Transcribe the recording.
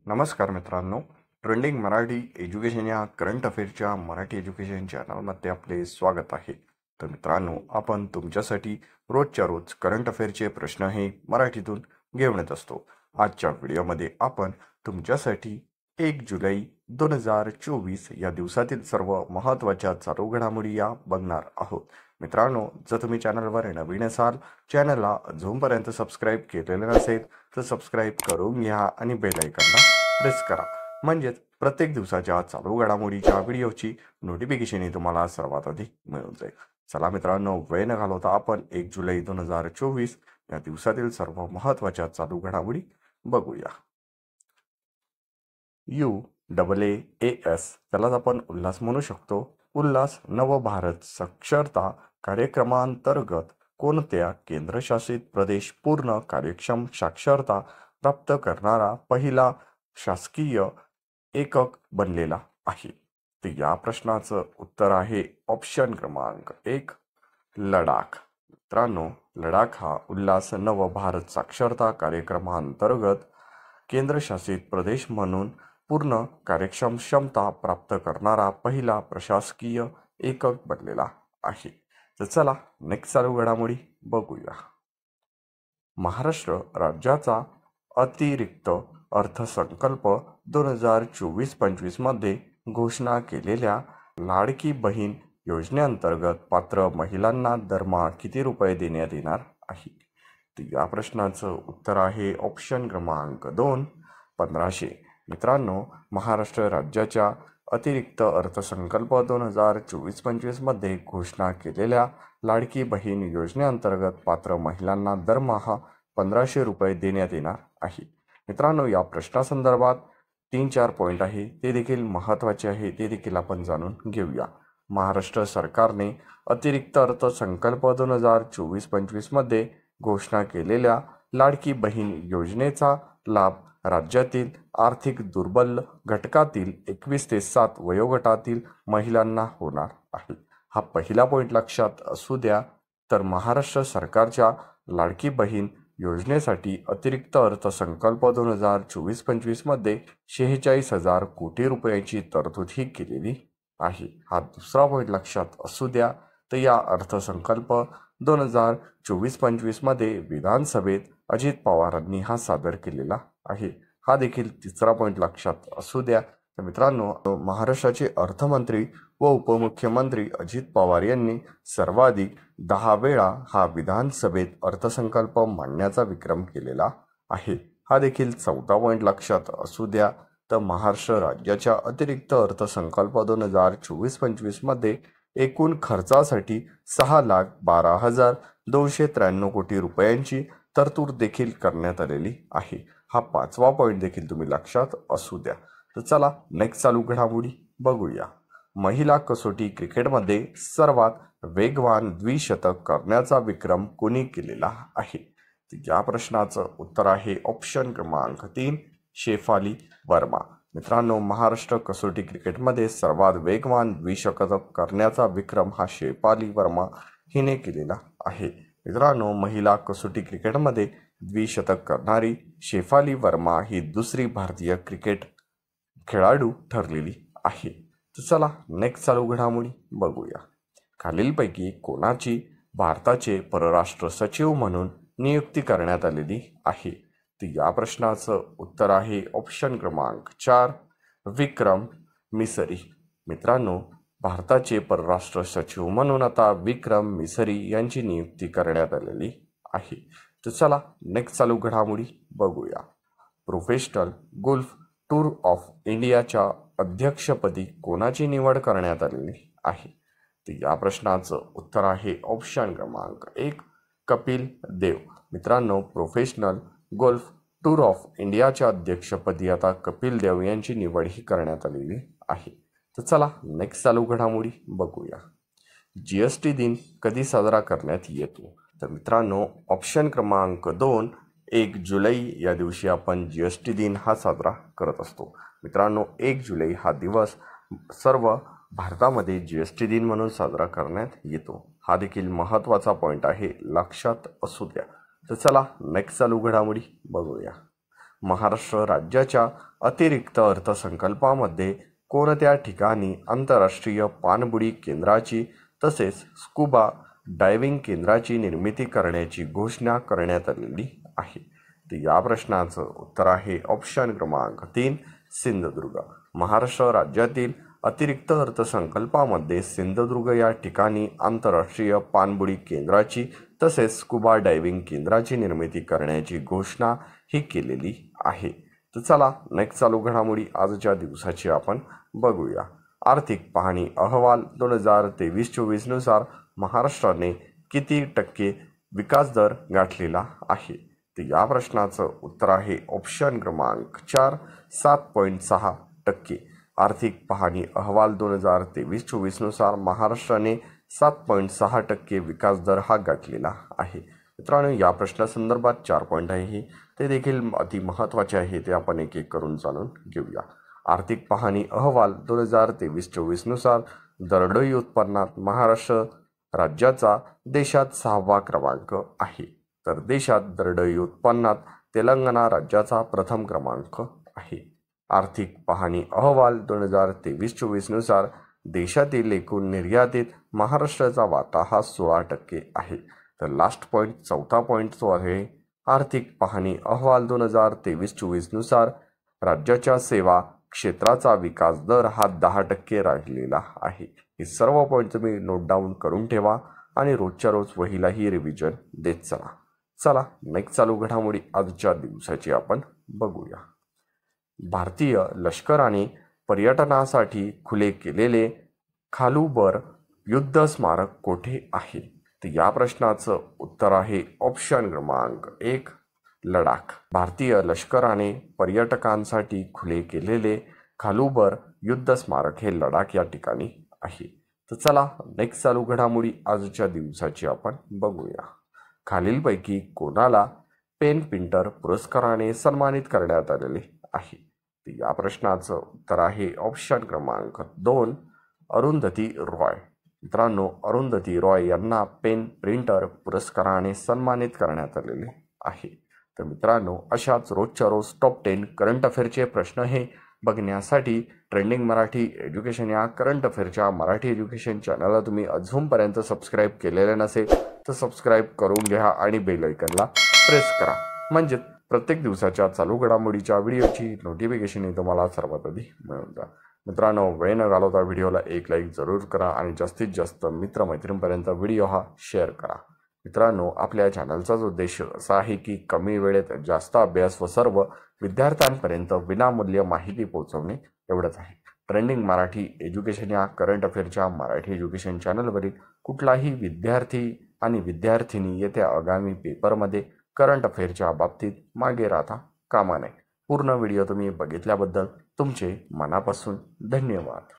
नमस्कार मित्रांनो, trending Marathi education या करंट अफेअरच्या मराठी एज्युकेशन चॅनलमध्ये आपले स्वागत आहे. तर मित्रांनो, आपण तुमच्यासाठी रोजच्या रोज करंट अफेअरचे प्रश्न हे मराठीतून घेऊन येत असतो. आजच्या व्हिडिओमध्ये आपण तुमच्यासाठी 1 जुलै 2024 या दिवसातील सर्व महत्त्वाच्या चालू घडामोडी या बघणार आहोत. मित्रांनो, जर तुम्ही चॅनलवर नवीन असाल, चॅनलला अजूनपर्यंत सबस्क्राईब केलेलं नसेल तर सबस्क्राईब करून घ्या आणि बेल आयकॉनला प्रेस करा, म्हणजेच प्रत्येक दिवसाच्या चालू घडामोडीच्या व्हिडिओची नोटिफिकेशन ही तुम्हाला सर्वात आधी मिळून जाईल. चला मित्रांनो, वेळ न घालवता आपण 1 जुलै 2024 या दिवसातील सर्व महत्त्वाच्या चालू घडामोडी बघूया. UAAS, त्यालाच आपण उल्हास म्हणू शकतो. उल्हास नवभारत साक्षरता कार्यक्रमांतर्गत कोणत्या केंद्रशासित प्रदेश पूर्ण कार्यक्षम साक्षरता प्राप्त करणारा पहिला शासकीय एकक बनलेला आहे? तर या प्रश्नाचं उत्तर आहे ऑप्शन क्रमांक 1, लडाख. मित्रांनो, लडाख हा उल्हास नवभारत साक्षरता कार्यक्रमांतर्गत केंद्रशासित प्रदेश म्हणून पूर्ण कार्यक्षम क्षमता प्राप्त करणारा पहिला प्रशासकीय एकक बनलेला आहे. तर चला नेक्स्ट चालू घडामोडी बघूया. महाराष्ट्र राज्याचा अतिरिक्त अर्थसंकल्प 2024-25 मध्ये घोषणा केलेल्या लाडकी बहीण योजनेअंतर्गत पात्र महिलांना दरमहा किती रुपये देण्यात येणार आहे? तर या प्रश्नाचं उत्तर आहे ऑप्शन क्रमांक 2, 1500. मित्रांनो, महाराष्ट्र राज्याच्या अतिरिक्त अर्थसंकल्प 2024-25 मध्ये घोषणा केलेल्या लाडकी बहीण योजनेअंतर्गत पात्र महिलांना दरमहा 1500 रुपये देण्यात येणार आहे. मित्रांनो, या प्रश्नासंदर्भात 3-4 पॉईंट आहे, ते देखील महत्त्वाचे आहे, ते देखील आपण जाणून घेऊया. महाराष्ट्र सरकारने अतिरिक्त अर्थसंकल्प 2024-25 मध्ये घोषणा केलेल्या लाडकी बहीण योजनेचा लाभ राज्यातील आर्थिक दुर्बल घटकातील 21 ते 7 वयोगटातील महिलांना होणार आहे. हा पहिला पॉईंट लक्षात असू द्या. तर महाराष्ट्र सरकारच्या लाडकी बहीण योजनेसाठी अतिरिक्त अर्थसंकल्प 2024-25 मध्ये 46,000 कोटी रुपयांची तरतूद ही केलेली आहे. हा दुसरा पॉईंट लक्षात असू द्या. तर या अर्थसंकल्प 2024-25 मध्ये विधानसभेत अजित पवारांनी हा सादर केलेला आहे. हा देखील तिसरा पॉईंट लक्षात असू द्या. तर मित्रांनो, महाराष्ट्राचे अर्थमंत्री व उपमुख्यमंत्री अजित पवार यांनी सर्वाधिक 10 वेळा हा विधानसभेत अर्थसंकल्प मांडण्याचा विक्रम केलेला आहे. हा देखील चौथा पॉईंट लक्षात असू द्या. तर महाराष्ट्र राज्याच्या अतिरिक्त अर्थसंकल्प 2024-25 मध्ये एकूण खर्चासाठी 6,12,293 कोटी रुपयांची तरतूद देखील करण्यात आलेली आहे. हा पाचवा पॉईंट देखील तुम्ही लक्षात असू द्या. तर चला नेक्स्ट चालू घडामोडी बघूया. महिला कसोटी क्रिकेटमध्ये सर्वात वेगवान द्विशतक करण्याचा विक्रम कोणी केलेला आहे? तर या प्रश्नाचं उत्तर आहे ऑप्शन क्रमांक 3, शेफाली वर्मा. मित्रांनो, महाराष्ट्र कसोटी क्रिकेटमध्ये सर्वात वेगवान द्विशतक करण्याचा विक्रम हा शेफाली वर्मा हिने केलेला आहे. मित्रांनो, महिला कसोटी क्रिकेटमध्ये द्विशतक करणारी शेफाली वर्मा ही दुसरी भारतीय क्रिकेट खेळाडू ठरलेली आहे. तर चला नेक्स्ट चालू घडामोडी बघूया. खालीलपैकी कोणाची भारताचे परराष्ट्र सचिव म्हणून नियुक्ती करण्यात आलेली आहे? तर या प्रश्नाचं उत्तर आहे ऑप्शन क्रमांक 4, विक्रम मिसरी. मित्रांनो, भारताचे परराष्ट्र सचिव म्हणून आता विक्रम मिसरी यांची नियुक्ती करण्यात आलेली आहे. तर चला नेक्स्ट चालू घडामोडी बघूया. प्रोफेशनल गोल्फ टूर ऑफ इंडियाच्या अध्यक्षपदी कोणाची निवड करण्यात आलेली आहे? तर या प्रश्नाचं उत्तर आहे ऑप्शन क्रमांक 1, कपिल देव. मित्रांनो, प्रोफेशनल गोल्फ टूर ऑफ इंडियाच्या अध्यक्षपदी आता कपिल देव यांची निवड ही करण्यात आलेली आहे. तर चला नेक्स्ट चालू घडामोडी बघूया. GST दिन कधी साजरा करण्यात येतो? तर मित्रांनो, ऑप्शन क्रमांक 2, 1 जुलै या दिवशी आपण GST दिन हा साजरा करत असतो. मित्रांनो, 1 जुलै हा दिवस सर्व भारतामध्ये GST दिन म्हणून साजरा करण्यात येतो. हा देखील महत्त्वाचा पॉईंट आहे, लक्षात असू द्या. तर चला नेक्स्ट चालू घडामोडी बघूया. महाराष्ट्र राज्याच्या अतिरिक्त अर्थसंकल्पामध्ये कोणत्या ठिकाणी आंतरराष्ट्रीय पाणबुडी केंद्राची तसेच स्कुबा डायव्हिंग केंद्राची निर्मिती करण्याची घोषणा करण्यात आलेली आहे? तर या प्रश्नाचं उत्तर आहे ऑप्शन क्रमांक 3 सिंधुदुर्ग. महाराष्ट्र राज्यातील अतिरिक्त अर्थसंकल्पामध्ये सिंधुदुर्ग या ठिकाणी आंतरराष्ट्रीय पाणबुडी केंद्राची तसेच स्कुबा डायव्हिंग केंद्राची निर्मिती करण्याची घोषणा ही केलेली आहे. तर चला नेक्स्ट चालू घडामोडी आजच्या दिवसाची आपण बघूया. आर्थिक पाहणी अहवाल 2023-24 नुसार महाराष्ट्राने किती टक्के विकास दर गाठलेला आहे? तर या प्रश्नाचं उत्तर आहे ऑप्शन क्रमांक 4 7.6%. आर्थिक पाहणी अहवाल 2023-24 नुसार महाराष्ट्राने 7.6% विकास दर हा गाठलेला आहे. मित्रांनो, या प्रश्नासंदर्भात 4 पॉईंट आहे ते देखील अति महत्त्वाचे आहे, ते आपण एक एक करून जाणून घेऊया. आर्थिक पाहणी अहवाल 2023-24 नुसार दरडोई उत्पन्नात महाराष्ट्र राज्याचा देशात 6वा क्रमांक आहे. तर देशात दरडोई उत्पन्नात तेलंगणा राज्याचा प्रथम क्रमांक आहे. आर्थिक पाहणी अहवाल 2023-24 नुसार देशातील एकूण निर्यातीत महाराष्ट्राचा वाटा हा 16% आहे. तर लास्ट पॉईंट 4था पॉईंट जो आहे, आर्थिक पाहणी अहवाल 2023-24 नुसार राज्याच्या सेवा क्षेत्राचा विकास दर हा 10% राहिलेला आहे. हे सर्व पॉईंट तुम्ही नोट डाऊन करून ठेवा आणि रोजच्या रोज वहीलाही रिव्हिजन देत चला. चला नेक्स्ट चालू घडामोडी आजच्या दिवसाची आपण बघूया. भारतीय लष्कराने पर्यटनासाठी खुले केलेले खालुबर युद्ध स्मारक कोठे आहे? तर या प्रश्नाचं उत्तर आहे ऑप्शन क्रमांक 1 लडाख. भारतीय लष्कराने पर्यटकांसाठी खुले केलेले खालुबर युद्ध स्मारक हे लडाख या ठिकाणी आहे. तर चला नेक्स्ट चालू घडामोडी आजच्या दिवसाची आपण बघूया. खालीलपैकी कोणाला पेन पिंटर पुरस्काराने सन्मानित करण्यात आलेले आहे? तर या प्रश्नाचं उत्तर आहे ऑप्शन क्रमांक 2 अरुंधती रॉय. मित्रांनो, अरुंधती रॉय यांना पेन प्रिंटर पुरस्काराने सन्मानित करण्यात आलेले आहे. तर मित्रांनो, अशाच रोजच्या रोज टॉप 10 करंट अफेअरचे प्रश्न हे बघण्यासाठी ट्रेंडिंग मराठी एज्युकेशन या करंट अफेअरच्या मराठी एज्युकेशन चॅनलला तुम्ही अजूनपर्यंत सबस्क्राईब केलेले नसेल तर सबस्क्राईब करून घ्या आणि बेल आयकॉनला प्रेस करा, म्हणजे प्रत्येक दिवसाच्या चालू घडामोडीच्या व्हिडिओची नोटिफिकेशन ही तुम्हाला सर्वात आधी मिळून जाईल. मित्रांनो, वेळ न घालवता व्हिडिओला एक लाईक जरूर करा आणि जास्तीत जास्त मित्रमैत्रिणींपर्यंत व्हिडिओ हा शेअर करा. मित्रांनो, आपल्या चॅनलचाच उद्देश असा आहे की कमी वेळेत जास्त अभ्यास व सर्व विद्यार्थ्यांपर्यंत विनामूल्य माहिती पोहोचवणे एवढंच आहे. ट्रेंडिंग मराठी एज्युकेशन या करंट अफेअरच्या मराठी एज्युकेशन चॅनलवरील कुठलाही विद्यार्थी आणि विद्यार्थिनी येत्या आगामी पेपरमध्ये करंट अफेअरच्या बाबतीत मागे राहता कामा नये. पूर्ण व्हिडिओ तुम्ही बघितल्याबद्दल तुमचे मनापासून धन्यवाद.